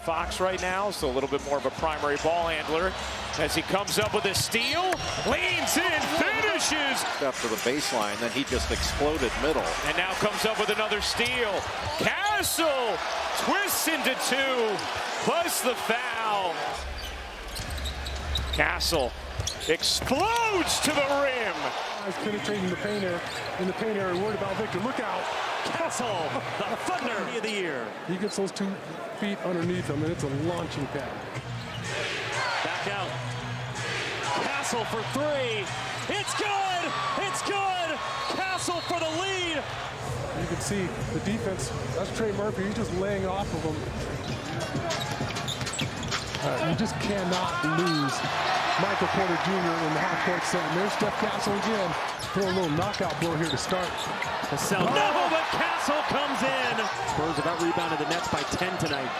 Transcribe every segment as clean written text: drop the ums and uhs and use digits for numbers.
Fox right now, so a little bit more of a primary ball handler. As he comes up with a steal, leans in, finishes. Up to the baseline, then he just exploded middle. And now comes up with another steal. Castle twists into two, plus the foul. Castle explodes to the rim. Penetrating the paint area, in the paint area, worried about Victor. Look out. Castle, the thunder of the year. He gets those 2 feet underneath him, and it's a launching pad. Back out. Castle for 3. It's good! It's good! Castle for the lead. You can see the defense. That's Trey Murphy. He's just laying off of him. You just cannot lose Michael Porter Jr. in the half-court set. And there's Stephon Castle again. Throw a little knockout blow here to start. No, but Castle comes in. Spurs have out-rebounded the Nets by 10 tonight.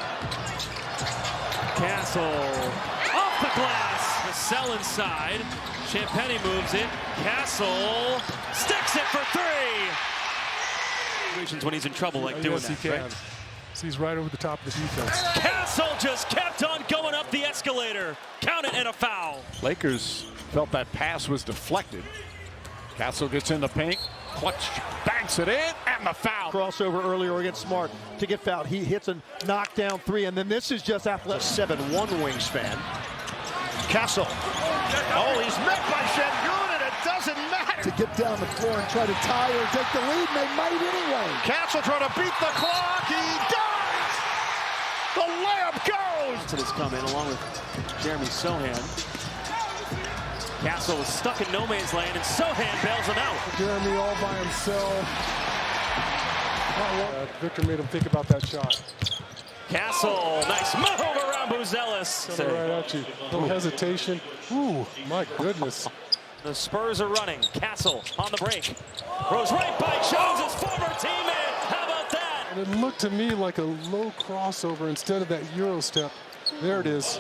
Castle off the glass. Cassell inside. Champagny moves it. Castle sticks it for 3. When he's in trouble like doing yes, that. He can. Right? He's right over the top of the defense. Castle just kept on going up the escalator. Count it, and a foul. Lakers felt that pass was deflected. Castle gets in the paint, clutch, banks it in, and the foul. Crossover earlier against Smart to get fouled. He hits a knockdown 3, and then this is just athletic. 7'1" wingspan. Castle. Oh, he's met by Şengün, and it doesn't matter. To get down the floor and try to tie or take the lead, and they might anyway. Castle trying to beat the clock. He does! The layup goes! To this come in along with Jeremy Sohan. Castle was stuck in no man's land, and Sohan bails him out. Jeremy all by himself. Victor made him think about that shot. Castle, nice move around Buzelis. Right at you. No hesitation. Ooh, my goodness. The Spurs are running. Castle on the break. Rose right by Jones, his former teammate. How about that? And it looked to me like a low crossover instead of that Euro step. There it is.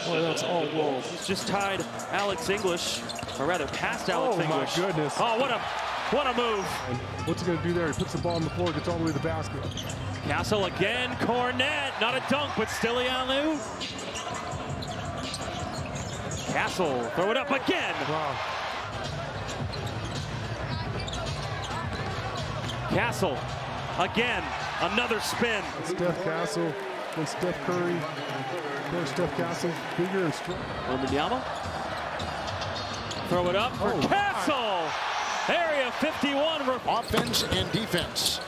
Boy, that's all low. He's just tied Alex English, or rather past Alex English. Oh, my goodness. Oh, what a move. And what's he going to do there? He puts the ball on the floor, gets all the way to the basket. Castle again, Cornet. Not a dunk, but still a alley-oop. Castle, throw it up again. Wow. Castle, again, another spin. Steph Castle and Steph Curry. Of course, Steph Castle bigger and stronger. Wembanyama. Throw it up for Castle. Area 51. Offense and defense.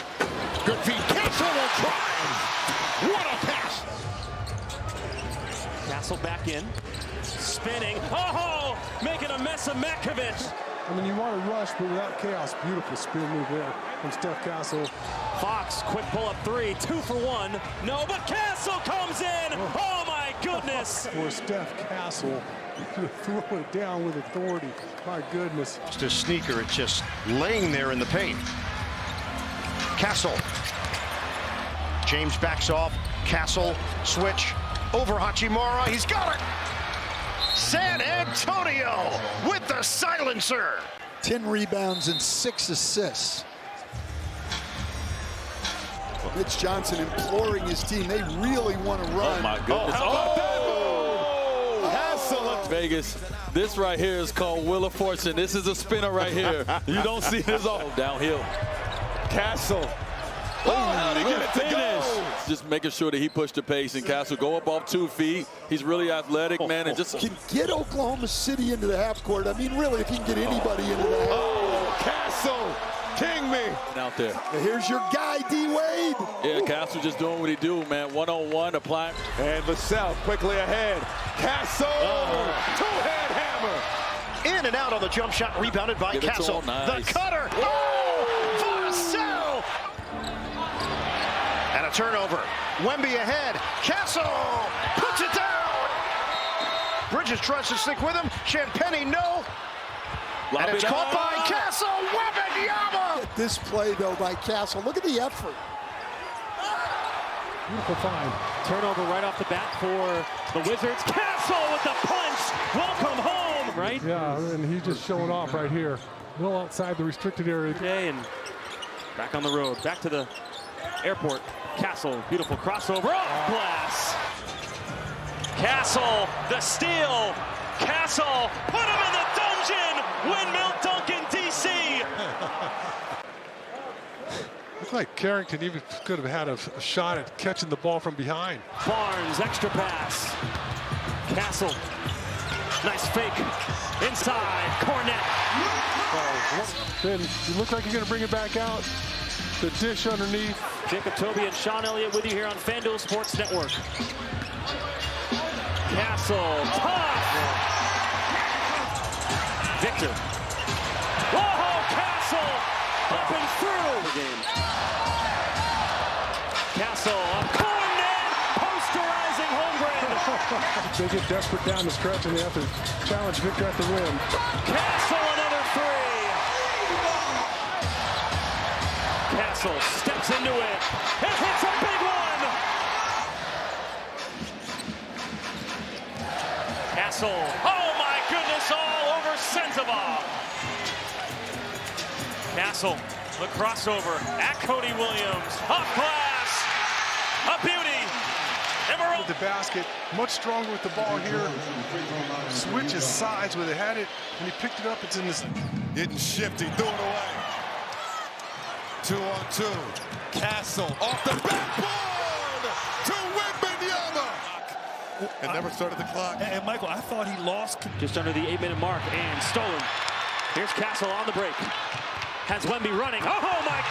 Good feed. Castle will drive. What a pass. Castle back in. Spinning. Oh, making a mess of Metkovic. I mean, you want to rush, but without chaos. Beautiful spin move there from Steph Castle. Fox, quick pull-up 3, 2 for 1. No, but Castle comes in. Oh, my goodness. For Steph Castle to throw it down with authority. My goodness. Just a sneaker. It's just laying there in the paint. Castle. James backs off. Castle, switch. Over Hachimura. He's got it. San Antonio with the silencer. 10 rebounds and 6 assists. Mitch Johnson imploring his team. They really want to run. Oh, my goodness. Castle. Vegas, this right here is called Wheel of Fortune. This is a spinner right here. You don't see this all downhill. Castle. How did he get it to go? Just making sure that he pushed the pace, and Castle go up off 2 feet. He's really athletic, man, and just Can get Oklahoma City into the half court. I mean, really, if he can get anybody into the half court. Oh, Castle, king me. out there. Here's your guy, D-Wade. Yeah, Castle just doing what he do, man. One-on-one, applying. And Vassell quickly ahead. Castle, two-hand hammer. In and out on the jump shot, rebounded by Castle. Nice. The cutter. Vassell. And a turnover. Wemby ahead. Castle puts it down. Bridges tries to stick with him. Champagny, no. And it's caught by Castle. Wembanyama. This play, though, by Castle. Look at the effort. Beautiful find. Turnover right off the bat for the Wizards. Castle with the punch. Welcome home, right? Yeah, and he's just showing off right here. Well outside the restricted area. Okay, and back on the road. Back to the airport. Castle, beautiful crossover. Off glass. Castle, the steal. Castle, put him in the dungeon. Windmill dunk in D.C. Looks like Carrington even could have had a shot at catching the ball from behind. Barnes, extra pass. Castle, nice fake. Inside, Cornette. Then you look like you're going to bring it back out. The dish underneath. Jacob Toby and Sean Elliott with you here on FanDuel Sports Network. Castle, tough. Victor. Whoa, Castle, up and through. Castle, a Cornette, posterizing Holmgren. They get desperate down the stretch and they have to challenge Victor at the rim. Castle, another three. Castle steps into it and hits a big one. Castle, oh my goodness, all over Sensabaugh. Castle, the crossover at Cody Williams, off glass, a beauty. With the basket, much stronger with the ball here. Switches sides where they had it, and he picked it up. It's in this. Getting shifty, threw it away. 2-on-2. Castle off the backboard to Wembanyama. And never started the clock. And Michael, I thought he lost. Just under the 8-minute mark and stolen. Here's Castle on the break. Has Wemby running. Oh my!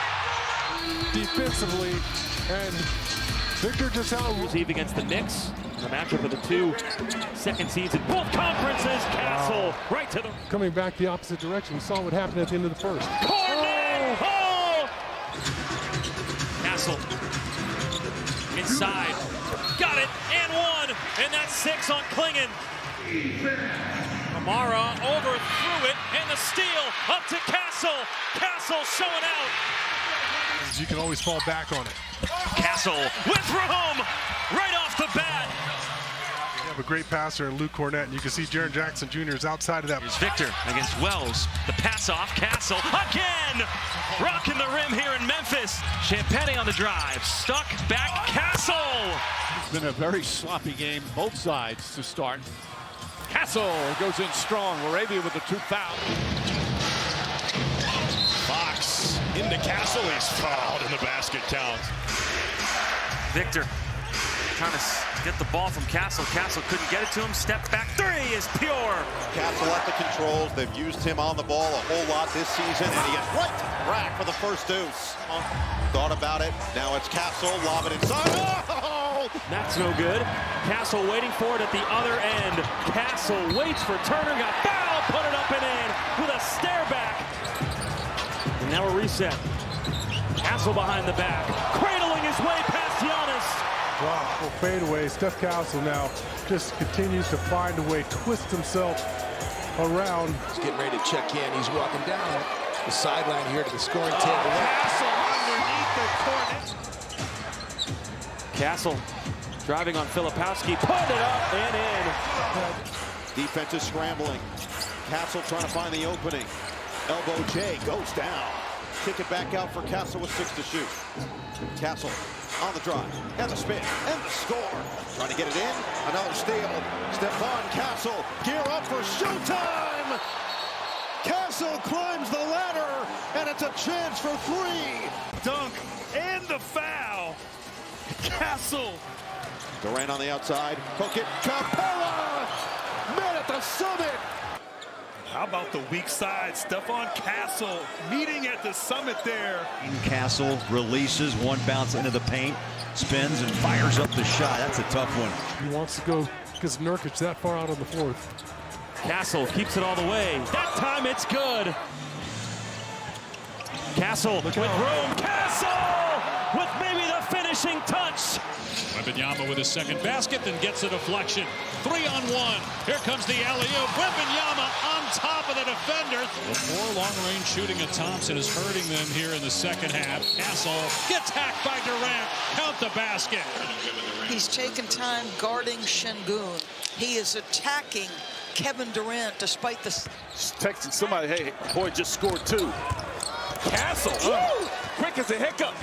Defensively, and Victor just out. Eve against the Knicks. The matchup of the two second seeds in both conferences. Castle right to the. Coming back the opposite direction. We saw what happened at the end of the first. Cornet! Oh! Castle inside. Got it and one. And that's 6 on Klingon. Amara overthrew it and the steal up to Castle. Castle showing out. You can always fall back on it. Castle with room right off the bat. You have a great passer in Luke Cornette, and you can see Jaren Jackson Jr. is outside of that. Here's Victor against Wells. The pass off, Castle again. Rocking the rim here in Memphis. Champagny on the drive. Stuck back, Castle. It's been a very sloppy game, both sides to start. Castle goes in strong. Laravia with the 2 fouls. Fox into Castle. He's fouled in the basket count. Victor trying to get the ball from Castle. Castle couldn't get it to him. Step back 3 is pure. Castle at the controls. They've used him on the ball a whole lot this season, and he gets right to the rack for the first deuce. Thought about it. Now it's Castle. Lob it inside. Oh! That's no good. Castle waiting for it at the other end. Castle waits for Turner. Got fouled. Put it up and in with a stare back. And now a reset. Castle behind the back. Cradling his way past Giannis. Wow, well, fade away. Steph Castle now just continues to find a way, twist himself around. He's getting ready to check in. He's walking down the sideline here to the scoring table. Castle underneath the corner. Castle driving on Filipowski. Put it up and in. Defense is scrambling. Castle trying to find the opening. Elbow J goes down. Kick it back out for Castle with 6 to shoot. Castle on the drive, and the spin, and the score. Trying to get it in, another steal. Stephon Castle, gear up for showtime! Castle climbs the ladder, and it's a chance for 3. Dunk and the foul. Castle. Durant on the outside, hook it, Capella! Men at the summit! How about the weak side? Stephon Castle meeting at the summit there. Castle releases, one bounce into the paint, spins and fires up the shot. That's a tough one. He wants to go because Nurkic that far out on the 4th. Castle keeps it all the way. That time it's good. Castle with room. Castle with maybe the finishing touch. Wembanyama with his second basket, then gets a deflection. 3-on-1. Here comes the alley-oop. Wembanyama on top of the defender. The more long-range shooting of Thompson is hurting them here in the second half. Castle gets hacked by Durant. Count the basket. He's taken time guarding Şengün. He is attacking Kevin Durant despite the... Texting somebody, hey, boy just scored 2. Castle, quick as a hiccup.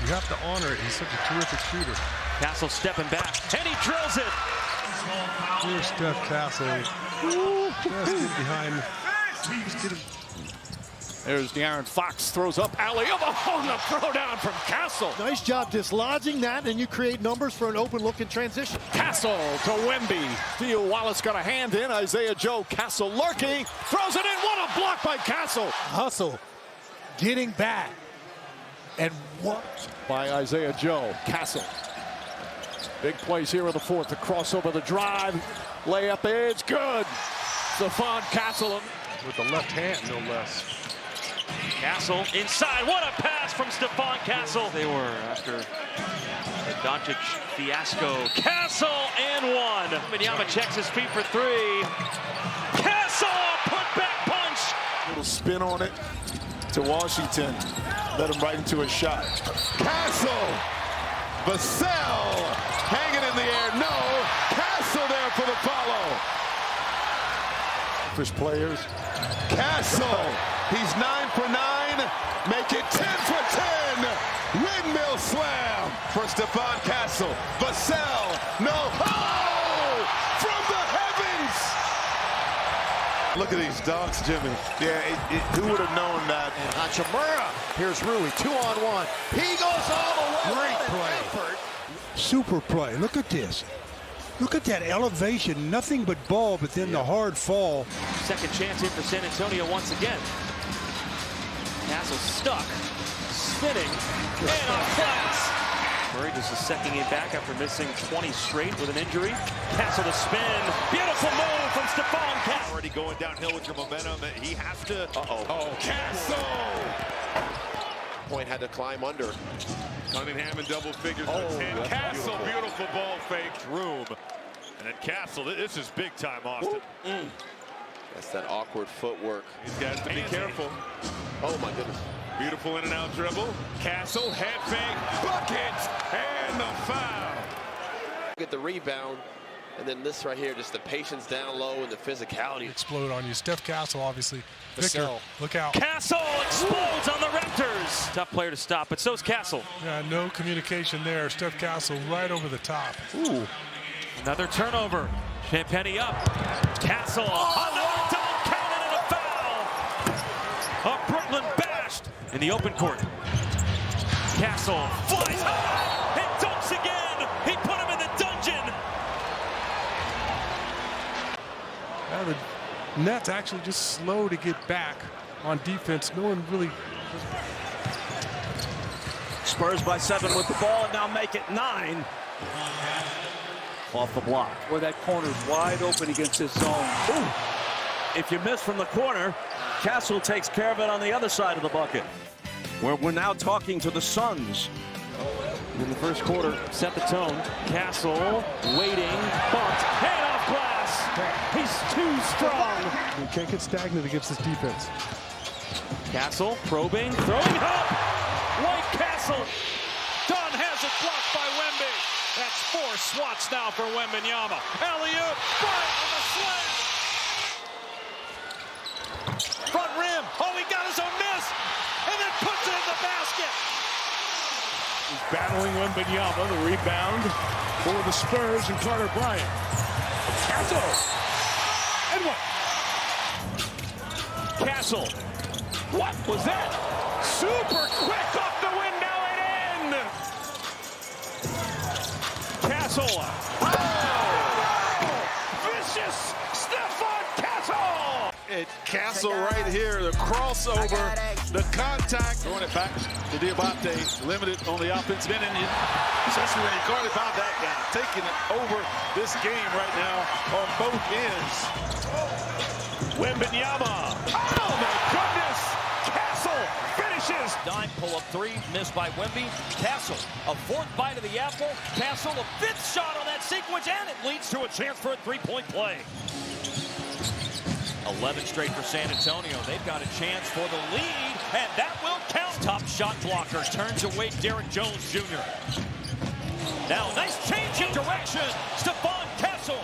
You have to honor it. He's such a terrific shooter. Castle stepping back, and he drills it. Here's Steph Castle. Just get behind. There's De'Aaron Fox, throws up alley-oop. Oh, the throw down from Castle. Nice job dislodging that, and you create numbers for an open look in transition. Castle to Wemby. Steele Wallace got a hand in. Isaiah Joe. Castle lurking. Throws it in. What a block by Castle. Hustle. Getting back. And what? By Isaiah Joe. Castle. Big plays here in the fourth. The crossover, the drive. Layup is good. Stephon Castle. With the left hand, no less. Castle inside. What a pass from Stephon Castle. They were after the Doncic fiasco. Castle and one. Wembanyama checks his feet for three. Castle, put back punch. Little spin on it to Washington. Let him right into a shot. Castle. Vassell hanging in the air. No. Castle there for the follow. Fish players. Castle. He's 9 for 9. Make it 10 for 10. Windmill slam for Stephon Castle. Vassell. No. Oh! From the heavens. Look at these dunks, Jimmy. Yeah, who would have known that? And Hachimura. Here's Rui, 2-on-1. He goes all the way. Great play. Super play. Look at this. Look at that elevation. Nothing but ball, but then the hard fall. Second chance in for San Antonio once again. Castle stuck, spinning, and off glass. Murray just is second it back after missing 20 straight with an injury. Castle to spin. Beautiful move from Stephon Castle. Already going downhill with your momentum. He has to. Oh, Castle. Point had to climb under. Cunningham in double figures. And Castle, beautiful ball fake. Room. And then Castle, this is big time, Austin. That's that awkward footwork. He's got to be careful. Oh, my goodness. Beautiful in and out dribble. Castle, head fake, bucket, and the foul. Get the rebound, and then this right here, just the patience down low and the physicality. Explode on you. Steph Castle, obviously. Victor, look out. Castle explodes on the Raptors. Tough player to stop, but so's Castle. Yeah, no communication there. Steph Castle right over the top. Ooh. Another turnover. Champagny up. Castle. Another double counted and a foul. Brooklyn bashed in the open court. Castle flies high and dunks again. He put him in the dungeon. The Nets actually just slow to get back on defense. No one really. Spurs by 7 with the ball and now make it 9. Off the block. Where that corner's wide open against his zone. Ooh. If you miss from the corner, Castle takes care of it on the other side of the bucket. We're now talking to the Suns. In the first quarter, set the tone. Castle waiting, bumped, hand off glass. He's too strong. You can't get stagnant against this defense. Castle probing, throwing up. White Castle. Dunn has it blocked by Wemby. That's 4 swats now for Wembanyama. Alley-oop, Bryant with a slam. Front rim. Oh, he got his own miss, and then puts it in the basket. He's battling Wembanyama, the rebound for the Spurs and Carter Bryant. Castle. And what? Castle. What was that? Super quick off the window and in. Castle. Oh! Vicious Stephon Castle. And Castle right here, the crossover, the contact. Throwing it back to Diabate, limited on the offensive end, and especially when Carter found that guy, taking it over this game right now on both ends. Wembanyama. Oh my goodness! Castle finishes. Dime pull-up 3 missed by Wemby. Castle, a 4th bite of the apple. Castle, a 5th shot on that sequence, and it leads to a chance for a 3-point play. 11 straight for San Antonio. They've got a chance for the lead, and that will count. Top shot blocker turns away Derek Jones Jr. Now, nice change in direction. Stephon Castle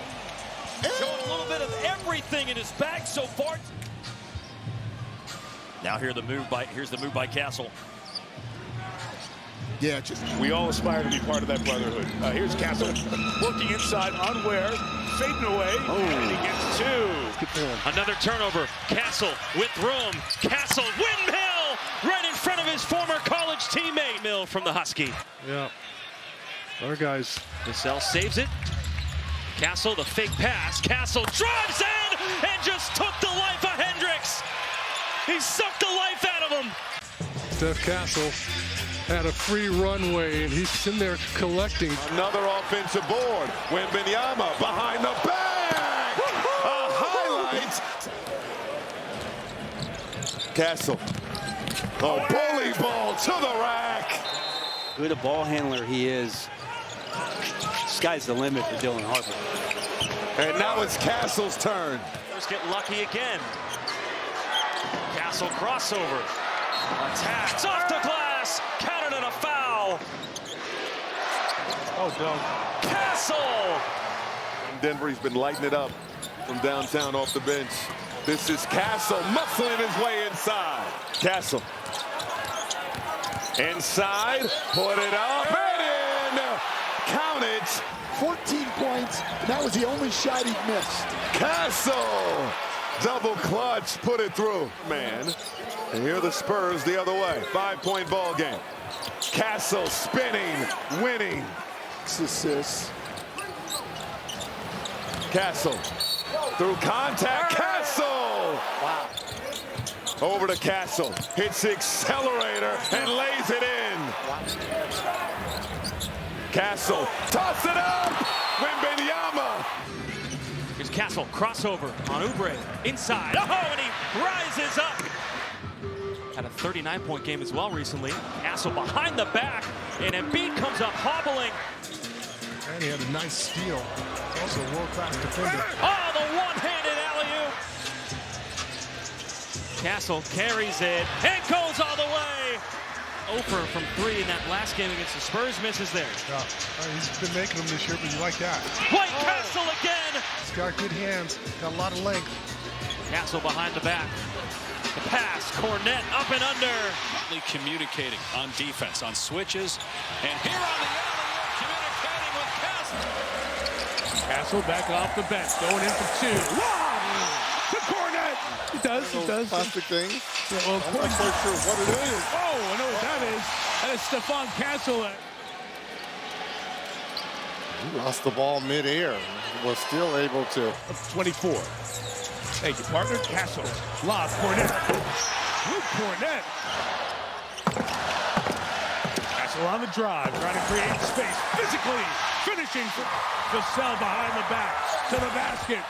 showing a little bit of everything in his bag so far. Now here's the move by Castle. Yeah, just we all aspire to be part of that brotherhood. Here's Castle working inside on Ware, fading away, and he gets two. Another turnover. Castle with room. Castle, windmill right in front of his former college teammate. Mill from the Husky. Yeah. Our guys. Vassell saves it. Castle, the fake pass. Castle drives in and just took the life of Hendricks. He sucked the life out of him. Steph Castle had a free runway, and he's in there collecting. Another offensive board. Wembanyama behind the back. A highlight. Castle. A bully ball to the rack. Good a ball handler he is. Sky's the limit for Dylan Harper. And now it's Castle's turn. Let's get lucky again. Castle crossover. Attacks off the glass. Counted and a foul. Oh, no. Castle. Denver, he's been lighting it up from downtown off the bench. This is Castle muscling his way inside. Castle. Inside. Put it up and in. Count it. 14 points. That was the only shot he missed. Castle. Double clutch. Put it through. Man. And here are the Spurs the other way. 5-point ball game. Castle spinning, winning. Assists. Castle through contact. Castle! Wow. Over to Castle. Hits the accelerator and lays it in. Castle. Toss it up! Wembanyama. Here's Castle. Crossover on Oubre. Inside. Oh, and he rises up. Had a 39-point game as well recently. Castle behind the back, and Embiid comes up hobbling. And he had a nice steal. Also a world-class defender. Oh, the one-handed alley-oop. Castle carries it and goes all the way. Ofer from 3 in that last game against the Spurs, misses there. Yeah. He's been making them this year, but you like that. White Castle again. He's got good hands, got a lot of length. Castle behind the back. The pass, Cornette up and under. Communicating on defense, on switches. And here on the alley-oop, communicating with Castle. Castle back off the bench, going in for 2. Wow! To Cornette! He does. Plastic thing. Yeah, well, I'm not quite sure what it is. Oh, I know what that is. That is Stephon Castle. He lost the ball midair. Was still able to. 24. Thank you, partner. Castle. Lob, Cornette. Luke Cornette. Castle on the drive, trying to create space. Physically finishing for Vassell behind the back. To the basket.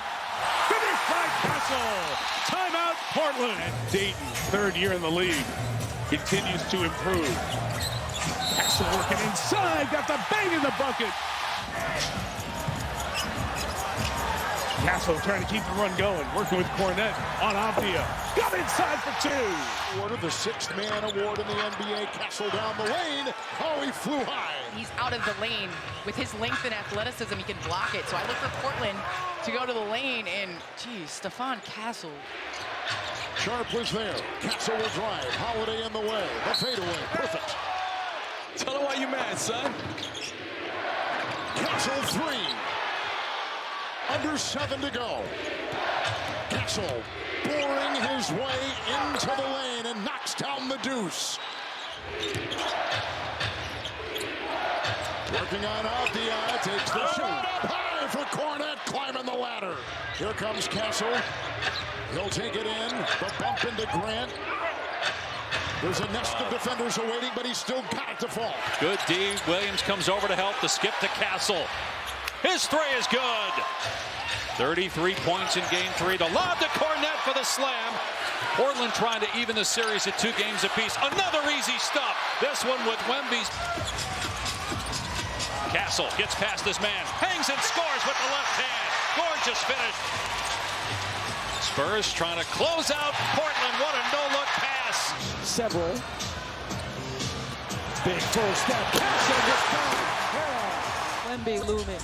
Finished by Castle. Timeout, Portland. And Dayton, 3rd year in the league, continues to improve. Castle working inside. Got the bang in the bucket. Castle trying to keep the run going, working with Cornette on Avdia. Got inside for 2. Awarded the 6th man award in the NBA. Castle down the lane. Oh, he flew high. He's out of the lane. With his length and athleticism, he can block it. So I look for Portland to go to the lane, and, geez, Stephon Castle. Sharp was there. Castle will drive. Holiday in the way. The fadeaway. Perfect. Tell him why you mad, son. Castle 3. Under 7 to go. Castle boring his way into the lane and knocks down the deuce. Working on Avdia, takes the shot up high for Cornette, climbing the ladder. Here comes Castle. He'll take it in. The bump into Grant. There's a nest of defenders awaiting, but he's still got it to fall. Good D. Williams comes over to help the skip to Castle. His 3 is good. 33 points in game 3. The lob to Cornette for the slam. Portland trying to even the series at 2 games apiece. Another easy stop. This one with Wemby's. Castle gets past this man. Hangs and scores with the left hand. Gorgeous finish. Spurs trying to close out Portland. What a no-look pass. Several. Big full step. Castle gets down. Wemby looming.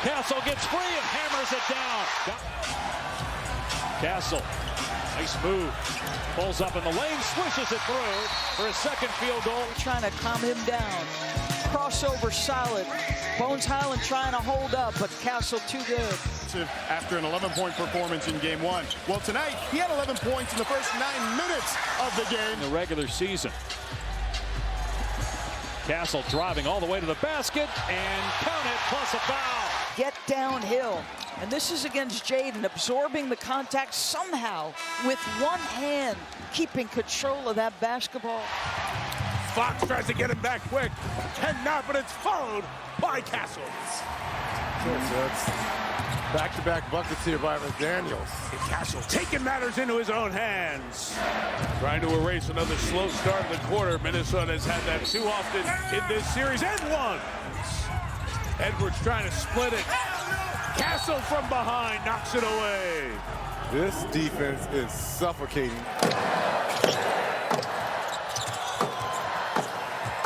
Castle gets free and hammers it down. Castle, nice move. Pulls up in the lane, swishes it through for his second field goal. Trying to calm him down. Crossover solid. Bones Highland trying to hold up, but Castle too good. After an 11-point performance in game one. Well, tonight, he had 11 points in the first 9 minutes of the game. In the regular season. Castle driving all the way to the basket and count it, plus a foul. Get downhill. And this is against Jaden, absorbing the contact somehow with one hand, keeping control of that basketball. Fox tries to get him back quick. Cannot, but it's followed by Castle. That's back-to-back buckets here by McDaniels. Castle taking matters into his own hands. Trying to erase another slow start of the quarter. Minnesota has had that too often in this series. And one. Edwards trying to split it. Castle from behind knocks it away. This defense is suffocating.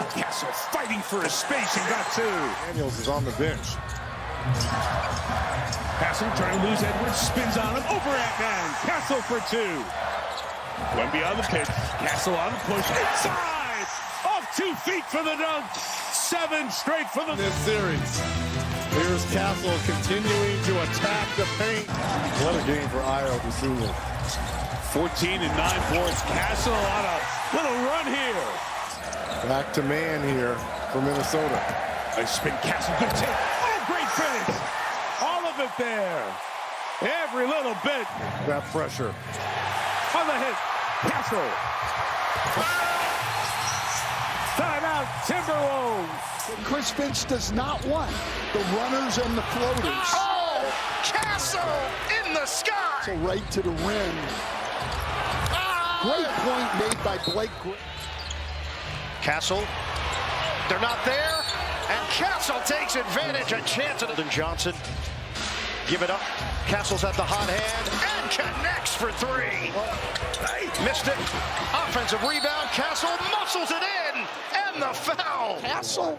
Castle fighting for his space and got two. Daniels is on the bench. Castle trying to lose Edwards, spins on him, over at man. Castle for two. Wemby on the pitch. Castle on the push, inside! Off 2 feet for the dunk. 7 straight for this series. Here's Castle continuing to attack the paint. What a game for Io, the senior. 14 and 9 boards. Castle on a little run here. Back to man here for Minnesota. Nice spin, Castle, good take. Oh, great finish. All of it there. Every little bit. That pressure. On the hit, Castle. Timeout, Timberwolves. Chris Finch does not want the runners and the floaters. Oh, Castle in the sky. So right to the rim. Great point made by Blake Griffin. Castle, they're not there, and Castle takes advantage. A chance at it. Johnson, give it up. Castle's at the hot hand and connects for three. Missed it. Offensive rebound. Castle muscles it in, and the foul. Castle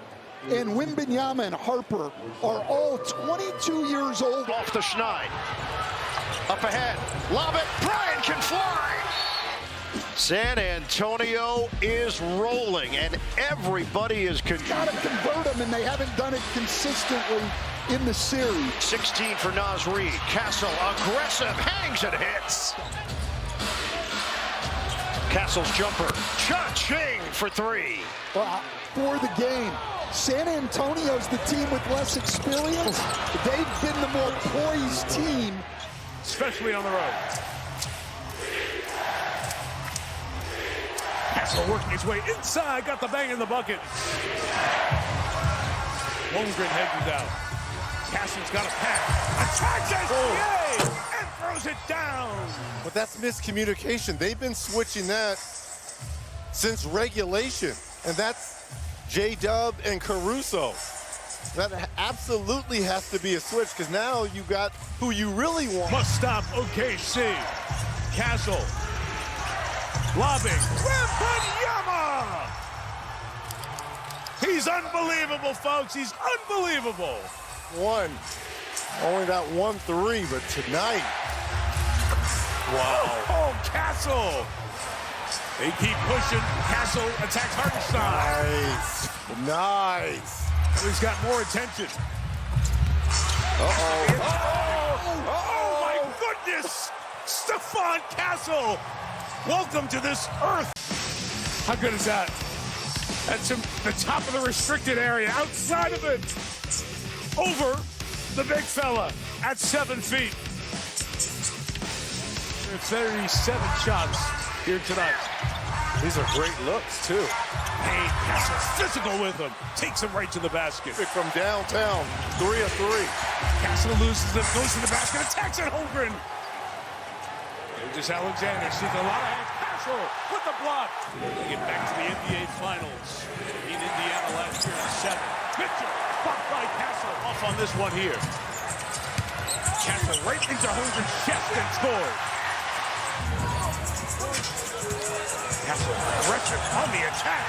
and Wembanyama and Harper are all 22 years old. Off the Schneid. Up ahead. Lob it. Bryant can fly. San Antonio is rolling, and everybody is got to convert them, and they haven't done it consistently in the series. 16 for Naz Reid. Castle aggressive, hangs and hits. Castle's jumper, cha-ching for three. For the game. San Antonio's the team with less experience. They've been the more poised team. Especially on the road. Castle working his way inside, got the bang in the bucket. Holmgren hedges out. Castle's got a pass. Attacks SGA and throws it down. But that's miscommunication. They've been switching that since regulation, and that's J-Dub and Caruso. That absolutely has to be a switch, because now you got who you really want. Must stop OKC. Castle. Lobbing. Wembanyama! He's unbelievable, folks. He's unbelievable. Only that 1-3, but tonight. Wow. Oh, Castle. They keep pushing. Castle attacks Hartenstein. Nice. He's got more attention. Oh, my goodness. Stephon Castle. Welcome to this earth. How good is that? That's the top of the restricted area. Outside of it. Over the big fella at 7 feet. 37 shots here tonight. These are great looks, too. Hey, Castle's physical with him. Takes him right to the basket. From downtown, 3 of 3. Castle loses it, goes to the basket, attacks at Holmgren. Just Alexander sees a lot of hands. Castle with the block. They get back to the NBA Finals. In Indiana last year in 7. Mitchell, blocked by Castle. Off on this one here. Castle right into Holmgren's chest and scores. Castle aggressive on the attack.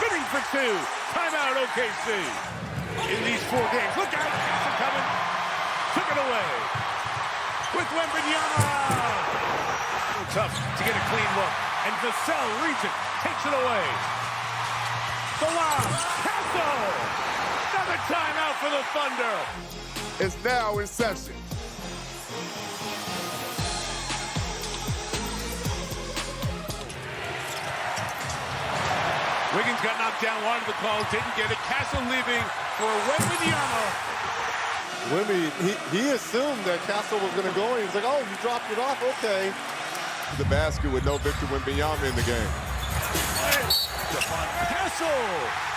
Spinning for two. Timeout OKC. In these 4 games. Look out. Castle coming. Took it away. With Wembanyama. Tough to get a clean look. And Vassell reads it, takes it away. The lob, Castle! Another timeout for the Thunder. It's now in session. Wiggins got knocked down, wanted the call, didn't get it. Castle leaving for Wembanyama. Wemby, he assumed that Castle was going to go, and he's like, oh, you dropped it off, okay. The basket with no Victor Wembanyama in the game. Stephon Castle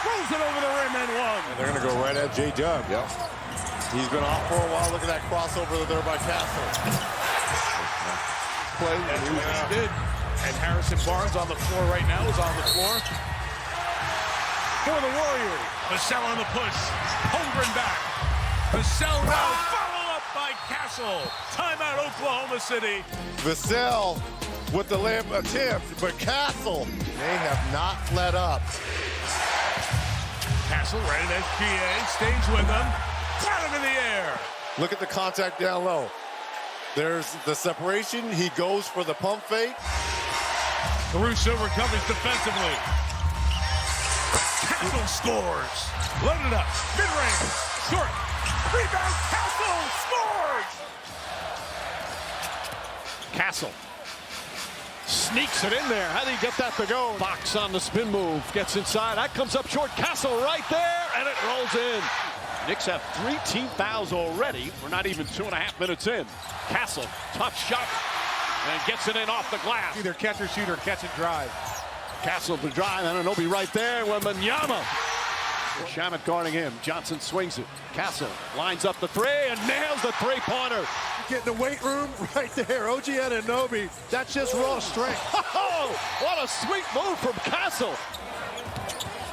rolls it over the rim and one. And they're going to go right at J-Dub. Yep. He's been off for a while. Look at that crossover there by Castle. Play. That's what he did. And Harrison Barnes on the floor right now is on the floor. For the Warriors. Vassell on the push. Holmgren back. Vassell now followed up by Castle. Timeout Oklahoma City. Vassell with the layup attempt, but Castle, they have not let up. Castle right at SGA, stays with them. Got him in the air. Look at the contact down low. There's the separation. He goes for the pump fake. Caruso recovers defensively. Castle scores. Loaded up. Mid-range. Short. Rebound. Castle scores. Castle sneaks it in there. How do you get that to go? Fox on the spin move. Gets inside. That comes up short. Castle right there. And it rolls in. Knicks have 3 team fouls already. We're not even 2.5 minutes in. Castle, tough shot. And gets it in off the glass. Either catch or shoot or catch and drive. Castle to drive, and Anunoby right there with Wembanyama. Shamet guarding him. Johnson swings it. Castle lines up the three and nails the three-pointer. Get in the weight room right there. OG Anunoby. That's just raw strength. Oh, what a sweet move from Castle.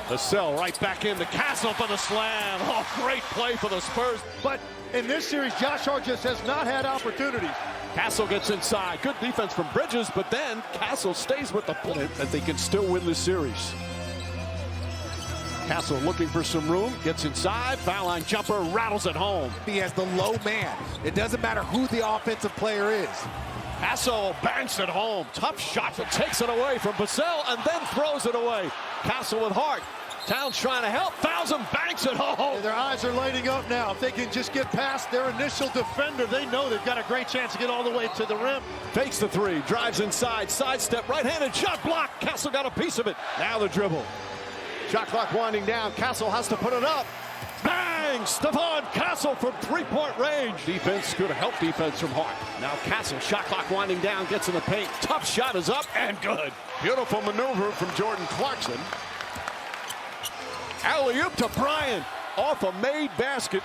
Vassell right back into Castle for the slam. Oh, great play for the Spurs. But in this series, Josh Hart just has not had opportunities. Castle gets inside. Good defense from Bridges, but then Castle stays with the point that they can still win this series. Castle looking for some room, gets inside, foul line jumper, rattles it home. He has the low man. It doesn't matter who the offensive player is. Castle banks it home. Tough shot, but takes it away from Vassell and then throws it away. Castle with Hart. Towns trying to help, fouls him, banks it home. Their eyes are lighting up now. If they can just get past their initial defender, they know they've got a great chance to get all the way to the rim. Fakes the three, drives inside, sidestep, right-handed shot block. Castle got a piece of it. Now the dribble. Shot clock winding down. Castle has to put it up. Bang! Stephon Castle from three-point range. Defense, good help defense from Hart. Now Castle, shot clock winding down, gets in the paint. Tough shot is up and good. Beautiful maneuver from Jordan Clarkson. Alley-oop to Bryant. Off a made basket.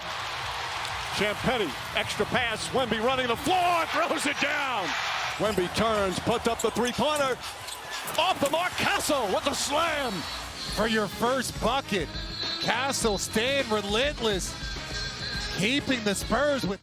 Champetti, extra pass. Wemby running the floor, throws it down. Wemby turns, puts up the three-pointer. Off the mark, Castle with the slam. For your first bucket, Castle staying relentless, keeping the Spurs with...